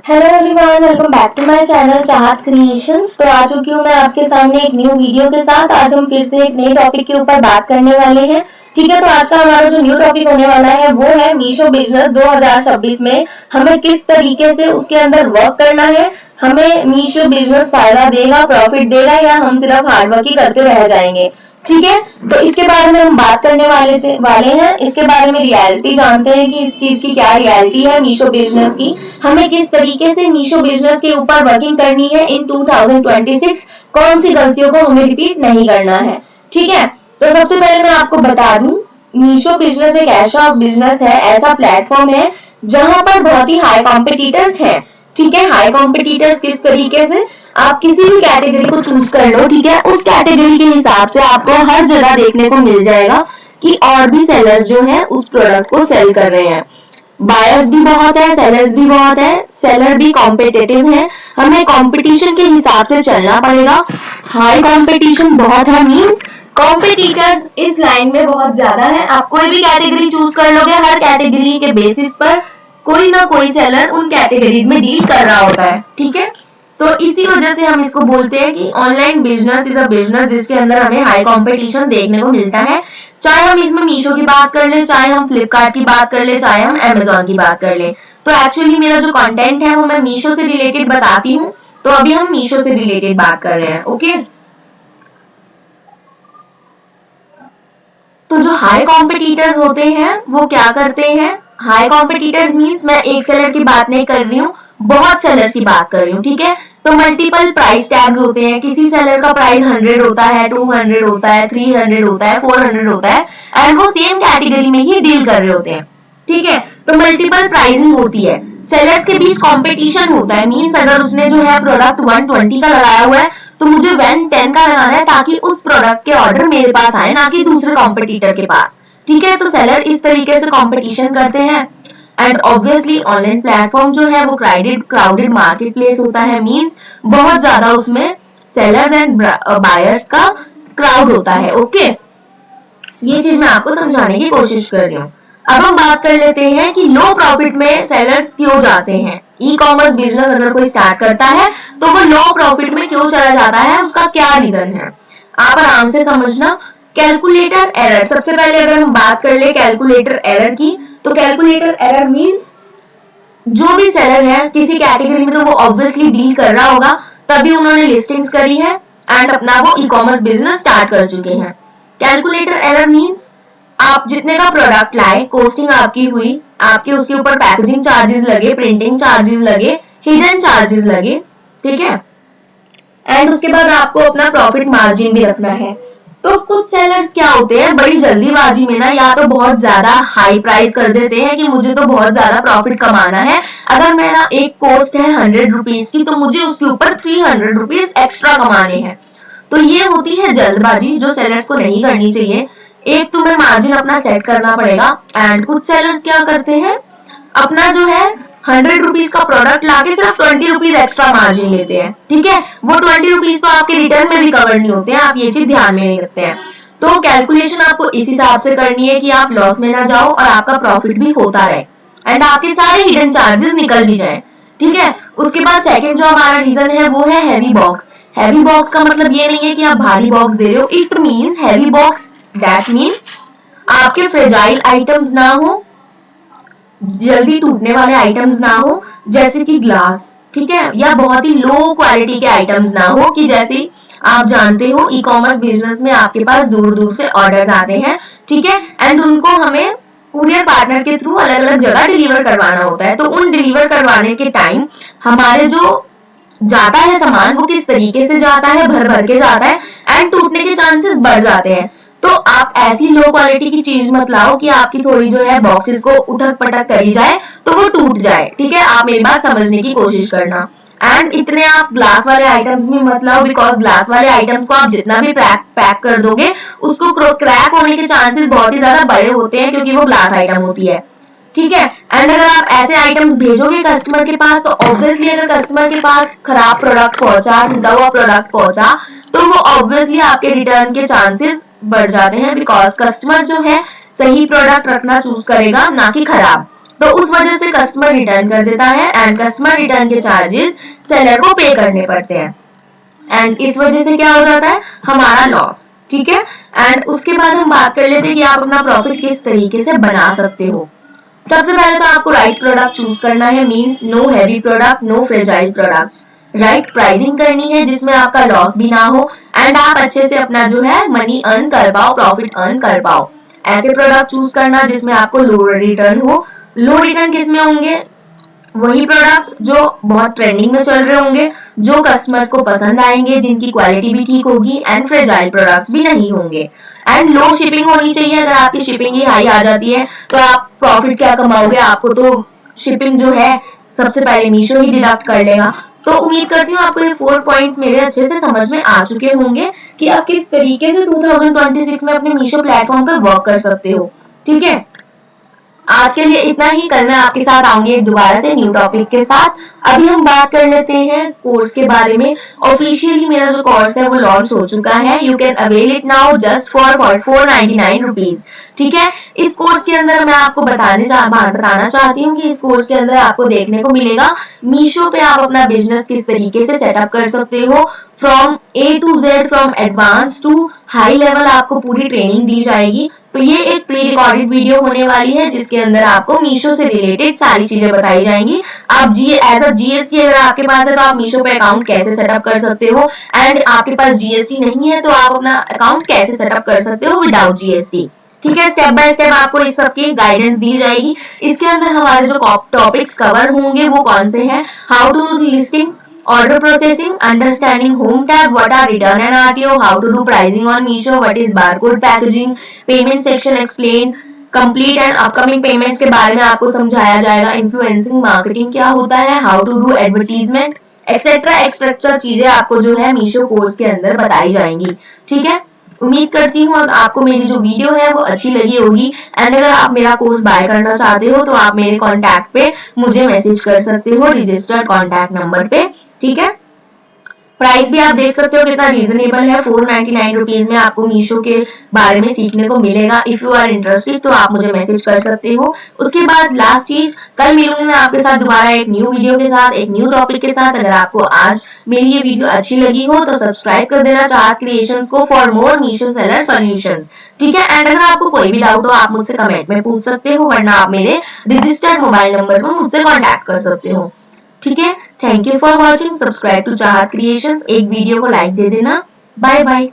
Hello everyone, welcome back to my channel Chahat creations. तो आ चुकी हूँ मैं आपके सामने एक न्यू वीडियो के साथ। आज हम फिर से एक नए टॉपिक के ऊपर बात करने वाले हैं। ठीक है, तो आज का हमारा जो न्यू टॉपिक होने वाला है वो है मीशो बिजनेस 2026 में हमें किस तरीके से उसके अंदर वर्क करना है। हमें मीशो बिजनेस फायदा देगा, प्रॉफिट देगा, या हम सिर्फ हार्डवर्क ही करते रह जाएंगे। ठीक है, तो इसके बारे में हम बात करने वाले हैं। इसके बारे में रियलिटी जानते हैं कि इस चीज की क्या रियलिटी है मीशो बिजनेस की, हमें किस तरीके से मीशो बिजनेस के ऊपर वर्किंग करनी है इन 2026, कौन सी गलतियों को हमें रिपीट नहीं करना है। ठीक है, तो सबसे पहले मैं आपको बता दूं, मीशो बिजनेस एक ऐसा बिजनेस है, ऐसा प्लेटफॉर्म है जहां पर बहुत ही हाई कॉम्पिटिटर्स हैं। ठीक है, हाई कॉम्पिटिटर्स किस तरीके से, आप किसी भी कैटेगरी को चूज कर लो, ठीक है, उस कैटेगरी के हिसाब से आपको हर जगह देखने को मिल जाएगा कि और भी सेलर्स जो है उस प्रोडक्ट को सेल कर रहे हैं। बायर्स भी बहुत है, सेलर्स भी बहुत है, सेलर भी कॉम्पिटिटिव है, हमें कंपटीशन के हिसाब से चलना पड़ेगा। हाई कंपटीशन बहुत है, मींस कॉम्पिटिटर्स इस लाइन में बहुत ज्यादा है। आप कोई भी कैटेगरी चूज कर लोगे, हर कैटेगरी के बेसिस पर कोई ना कोई सेलर उन कैटेगरीज में डील कर रहा होता है। ठीक है, तो इसी वजह से हम इसको बोलते हैं कि online business is a business जिसके अंदर हमें हाई कंपटीशन देखने को मिलता है। चाहे हम इसमें मीशो की बात कर ले, चाहे हम फ्लिपकार्ट की बात कर ले, चाहे हम अमेजोन की बात कर ले। तो एक्चुअली मेरा जो कंटेंट है वो मैं मीशो से रिलेटेड बताती हूँ, तो अभी हम मीशो से रिलेटेड बात कर रहे हैं। ओके, तो जो हाई कॉम्पिटिटर्स होते हैं वो क्या करते हैं, हाई कॉम्पिटिटर्स मींस मैं एक सेलर की बात नहीं कर रही हूँ, बहुत सेलर्स की बात कर रही हूँ। ठीक है, तो मल्टीपल प्राइस टैग्स होते हैं, किसी सेलर का प्राइस 100 होता है, 200 होता है, 300 होता है, 400 होता है, एंड वो सेम कैटेगरी में ही डील कर रहे होते हैं। ठीक है, तो मल्टीपल प्राइसिंग होती है, सेलर्स के बीच कंपटीशन होता है। मींस अगर उसने जो है प्रोडक्ट 120 का लगाया हुआ है तो मुझे 110 का लगाना है ताकि उस प्रोडक्ट के ऑर्डर मेरे पास आए, ना कि दूसरे कॉम्पिटिटर के पास। ठीक है, तो सेलर इस तरीके से कंपटीशन करते हैं। एंड ऑब्वियसली ऑनलाइन प्लेटफॉर्म जो है वो क्राउडेड मार्केट प्लेस होता है, मींस बहुत ज्यादा उसमें सेलर्स एंड बायर्स का क्राउड होता है। ओके, ये चीज मैं आपको समझाने की कोशिश कर रही हूँ। अब हम बात कर लेते हैं कि लो प्रॉफिट में सेलर्स क्यों जाते हैं। ई कॉमर्स बिजनेस अगर कोई स्टार्ट करता है तो वो लो प्रॉफिट में क्यों चला जाता है, उसका क्या रीजन है, आप आराम से समझना। कैलकुलेटर एरर, सबसे पहले अगर हम बात कर ले कैलकुलेटर एरर की, तो कैलकुलेटर एरर मींस जो भी सेलर है किसी कैटेगरी में तो वो ऑब्वियसली डील कर रहा होगा, तभी उन्होंने लिस्टिंग्स करी है एंड अपना वो ई कॉमर्स बिजनेस स्टार्ट कर चुके हैं। कैलकुलेटर एरर मींस आप जितने का प्रोडक्ट लाए, कोस्टिंग आपकी हुई, आपके उसके ऊपर पैकेजिंग चार्जेस लगे, प्रिंटिंग चार्जेस लगे, हिडन चार्जेस लगे। ठीक है, एंड उसके बाद आपको अपना प्रॉफिट मार्जिन भी रखना है। तो कुछ सेलर्स क्या होते हैं, बड़ी जल्दीबाजी में ना या तो बहुत ज्यादा हाई प्राइस कर देते हैं कि मुझे तो बहुत ज्यादा प्रॉफिट कमाना है, अगर मेरा एक कॉस्ट है 100 रुपीज की तो मुझे उसके ऊपर 300 रुपीज एक्स्ट्रा कमाने हैं। तो ये होती है जल्दबाजी जो सेलर्स को नहीं करनी चाहिए। एक तुम्हें मार्जिन अपना सेट करना पड़ेगा। एंड कुछ सेलर्स क्या करते हैं, अपना जो है 100 रुपीज का प्रोडक्ट लाके सिर्फ 20 रुपीज एक्स्ट्रा मार्जिन लेते हैं। ठीक है, वो 20 रुपीज तो आपके रिटर्न में भी कवर नहीं होते हैं, आप ये चीज ध्यान में नहीं रखते हैं। तो कैलकुलेशन आपको इस हिसाब से करनी है कि आप लॉस में ना जाओ और आपका प्रॉफिट भी होता रहे एंड आपके सारे हिडन चार्जेस निकल भी जाए। ठीक है, उसके बाद सेकंड जो हमारा रीजन है वो है हैवी बॉक्स। हैवी बॉक्स का मतलब ये नहीं है कि आप भारी बॉक्स दे रहे हो, it means heavy box that mean आपके फ्रेजाइल आइटम्स ना हो, जल्दी टूटने वाले आइटम्स ना हो, जैसे कि ग्लास, ठीक है, या बहुत ही लो क्वालिटी के आइटम्स ना हो, कि जैसे आप जानते हो ई कॉमर्स बिजनेस में आपके पास दूर दूर से ऑर्डर आते हैं। ठीक है, एंड उनको हमें कुरियर पार्टनर के थ्रू अलग अलग जगह डिलीवर करवाना होता है। तो उन डिलीवर करवाने के टाइम हमारे जो जाता है सामान वो किस तरीके से जाता है, भर भर के जाता है एंड टूटने के चांसेस बढ़ जाते हैं। तो आप ऐसी लो क्वालिटी की चीज मत लाओ कि आपकी थोड़ी जो है बॉक्सेस को उठक पटक करी जाए तो वो टूट जाए। ठीक है, आप मेरी बात समझने की कोशिश करना। एंड इतने आप ग्लास वाले आइटम्स भी मत लाओ, बिकॉज ग्लास वाले आइटम्स को आप जितना भी पैक कर दोगे उसको क्रैक होने के चांसेस बहुत ही ज्यादा बड़े होते हैं, क्योंकि वो ग्लास आइटम होती है। ठीक है, एंड अगर आप ऐसे आइटम्स भेजोगे कस्टमर के पास तो ऑब्वियसली अगर कस्टमर के पास खराब प्रोडक्ट पहुंचा, टूटा हुआ प्रोडक्ट पहुंचा, तो वो ऑब्वियसली आपके रिटर्न के चांसेस बढ़ जाते हैं, बिकॉज कस्टमर जो है सही प्रोडक्ट रखना चूज करेगा, ना कि खराब। तो उस वजह से कस्टमर रिटर्न कर देता है एंड कस्टमर रिटर्न के चार्जेस सेलर को पे करने पड़ते हैं एंड इस वजह से क्या हो जाता है, हमारा लॉस। ठीक है, एंड उसके बाद हम बात कर लेते हैं कि आप अपना प्रॉफिट किस तरीके से बना सकते हो। सबसे पहले तो आपको राइट प्रोडक्ट चूज करना है, means no heavy product, no fragile products. Right pricing करनी है जिसमें आपका लॉस भी ना हो एंड आप अच्छे से अपना जो है मनी अर्न कर पाओ, प्रॉफिट अर्न कर पाओ। ऐसे प्रोडक्ट चूज करना जिसमें आपको लो रिटर्न हो। लो रिटर्न किसमें होंगे, वही प्रोडक्ट्स जो बहुत ट्रेंडिंग में चल रहे होंगे, जो कस्टमर्स को पसंद आएंगे, जिनकी क्वालिटी भी ठीक होगी एंड फ्रेजाइल प्रोडक्ट्स भी नहीं होंगे। एंड लो शिपिंग होनी चाहिए। अगर आपकी शिपिंग ही हाई आ जाती है तो आप प्रॉफिट क्या कमाओगे, आपको तो शिपिंग जो है सबसे पहले मीशो ही डिडक्ट कर लेगा। तो उम्मीद करती हूँ आपको ये 4 पॉइंट्स मेरे अच्छे से समझ में आ चुके होंगे कि आप किस तरीके से 2026 में अपने मीशो प्लेटफॉर्म पे वर्क कर सकते हो। ठीक है, आज के लिए इतना ही। कल मैं आपके साथ आऊंगी दोबारा से न्यू टॉपिक के साथ। अभी हम बात कर लेते हैं कोर्स के बारे में। ऑफिशियली मेरा जो कोर्स है वो लॉन्च हो चुका है। You can avail it now just for 499 rupees. ठीक है, इस कोर्स के अंदर मैं आपको बताना चाहती हूँ कि इस कोर्स के अंदर आपको देखने को मिलेगा मीशो पे आप अपना बिजनेस किस तरीके से सेटअप कर सकते हो। From A to Z, from advance to high level आपको पूरी ट्रेनिंग दी जाएगी। तो ये एक प्री रिकॉर्डेड वीडियो होने वाली है जिसके अंदर आपको मीशो से रिलेटेड सारी चीजें बताई जाएंगी। आप एज अ जीएसटी अगर आपके पास है तो आप मीशो पे अकाउंट कैसे सेटअप कर सकते हो, एंड आपके पास जीएसटी नहीं है तो आप अपना अकाउंट कैसे सेटअप कर सकते हो विदाउट जीएसटी। ठीक है, स्टेप बाय स्टेप आपको इस सब की गाइडेंस दी जाएगी। इसके अंदर हमारे जो टॉपिक्स कवर होंगे वो कौन से हैं, how to do listings, order processing, understanding home tab, what are return and RTO, how to do pricing on Meesho, what is barcode packaging, payment section explained, complete and upcoming payments के बारे में आपको समझाया जाएगा, influencing marketing क्या होता है, how to do advertisement, etcetera etcetera चीजें आपको जो है मीशो कोर्स के अंदर बताई जाएंगी। ठीक है, उम्मीद करती हूँ आपको मेरी जो वीडियो है वो अच्छी लगी होगी एंड अगर आप मेरा कोर्स बाय करना चाहते हो तो आप मेरे कॉन्टैक्ट पे मुझे मैसेज कर सकते हो रजिस्टर्ड कॉन्टैक्ट नंबर पे। ठीक है, प्राइस भी आप देख सकते हो कितना रीजनेबल है। 499 रुपीज में आपको मीशो के बारे में सीखने को मिलेगा। इफ यू आर इंटरेस्टेड तो आप मुझे मैसेज कर सकते हो। उसके बाद लास्ट चीज, कल मिलूंगी मैं आपके साथ दोबारा एक न्यू वीडियो के साथ, एक न्यू टॉपिक के साथ। अगर आपको आज मेरी ये वीडियो अच्छी लगी हो तो सब्सक्राइब कर देना चाहत क्रिएशंस को for more Meesho seller solutions. ठीक है, एंड अगर आपको कोई भी डाउट हो आप मुझसे कमेंट में पूछ सकते हो, वरना आप मेरे रजिस्टर्ड मोबाइल नंबर पर मुझसे कॉन्टैक्ट कर सकते हो। ठीक है, thank you for watching. Subscribe to Chahat creations. एक वीडियो को लाइक दे देना। Bye bye.